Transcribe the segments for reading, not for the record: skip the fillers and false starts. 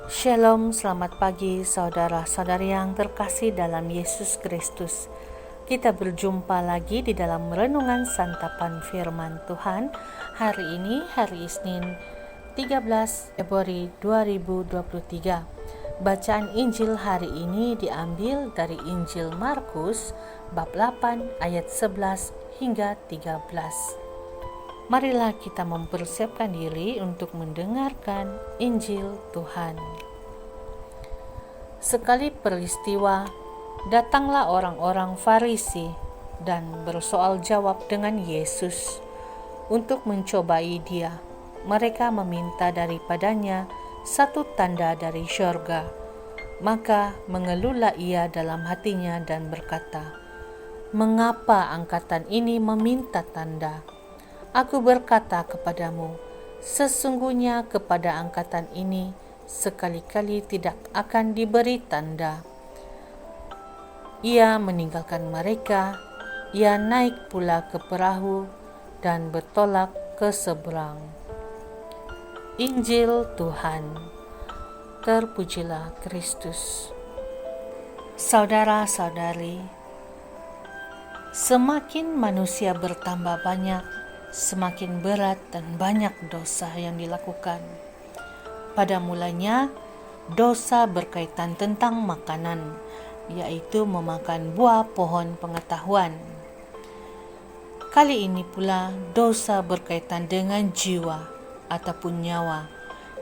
Shalom, selamat pagi saudara-saudari yang terkasih dalam Yesus Kristus. Kita berjumpa lagi di dalam renungan santapan firman Tuhan. Hari ini hari Isnin 13 Februari 2023. Bacaan Injil hari ini diambil dari Injil Markus bab 8 ayat 11 hingga 13. Marilah kita mempersiapkan diri untuk mendengarkan Injil Tuhan. Sekali peristiwa, datanglah orang-orang Farisi dan bersoal jawab dengan Yesus untuk mencobai Dia. Mereka meminta daripadanya satu tanda dari syurga. Maka mengeluhlah ia dalam hatinya dan berkata, "Mengapa angkatan ini meminta tanda? Aku berkata kepadamu, sesungguhnya kepada angkatan ini sekali-kali tidak akan diberi tanda." Ia meninggalkan mereka, ia naik pula ke perahu dan bertolak ke seberang. Injil Tuhan. Terpujilah Kristus. Saudara-saudari, semakin manusia bertambah banyak, semakin berat dan banyak dosa yang dilakukan. Pada mulanya, dosa berkaitan tentang makanan, yaitu memakan buah pohon pengetahuan. Kali ini pula dosa berkaitan dengan jiwa ataupun nyawa,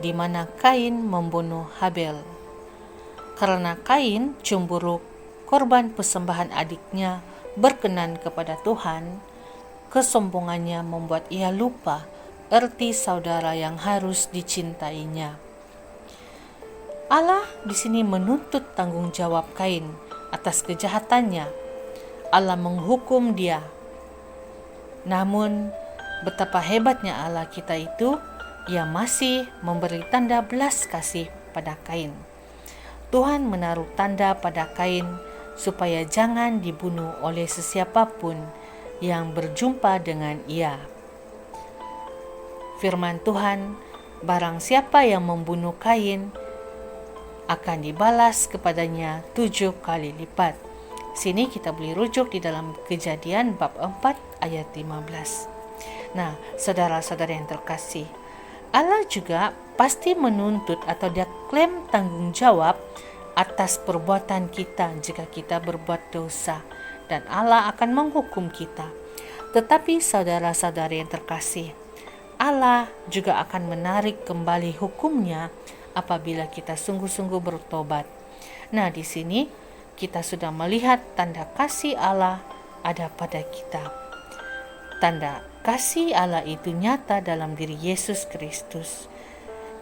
di mana Kain membunuh Habel. Karena Kain cemburu korban persembahan adiknya berkenan kepada Tuhan, kesombongannya membuat ia lupa erti saudara yang harus dicintainya. Allah di sini menuntut tanggung jawab Kain atas kejahatannya. Allah menghukum dia. Namun, betapa hebatnya Allah kita itu, Ia masih memberi tanda belas kasih pada Kain. Tuhan menaruh tanda pada Kain supaya jangan dibunuh oleh sesiapapun yang berjumpa dengan ia. Firman Tuhan, barang siapa yang membunuh Kain akan dibalas kepadanya 7 kali lipat. Sini kita boleh rujuk di dalam Kejadian bab 4 ayat 15. Nah, saudara-saudara yang terkasih, Allah juga pasti menuntut atau Dia klaim tanggung jawab atas perbuatan kita jika kita berbuat dosa, dan Allah akan menghukum kita. Tetapi saudara-saudari yang terkasih, Allah juga akan menarik kembali hukumnya apabila kita sungguh-sungguh bertobat. Nah, di sini kita sudah melihat tanda kasih Allah ada pada kita. Tanda kasih Allah itu nyata dalam diri Yesus Kristus.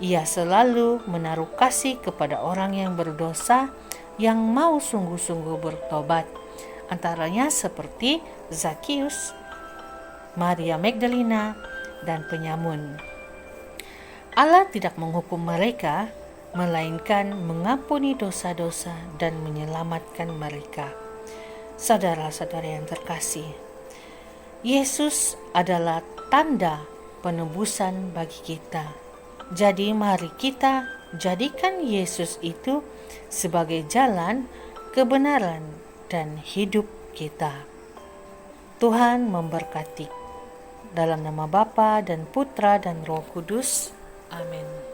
Ia selalu menaruh kasih kepada orang yang berdosa yang mau sungguh-sungguh bertobat. Antaranya seperti Zakius, Maria Magdalena, dan penyamun. Allah tidak menghukum mereka, melainkan mengampuni dosa-dosa dan menyelamatkan mereka. Saudara-saudara yang terkasih, Yesus adalah tanda penebusan bagi kita. Jadi mari kita jadikan Yesus itu sebagai jalan, kebenaran, dan hidup kita. Tuhan memberkati. Dalam nama Bapa dan Putra dan Roh Kudus. Amin.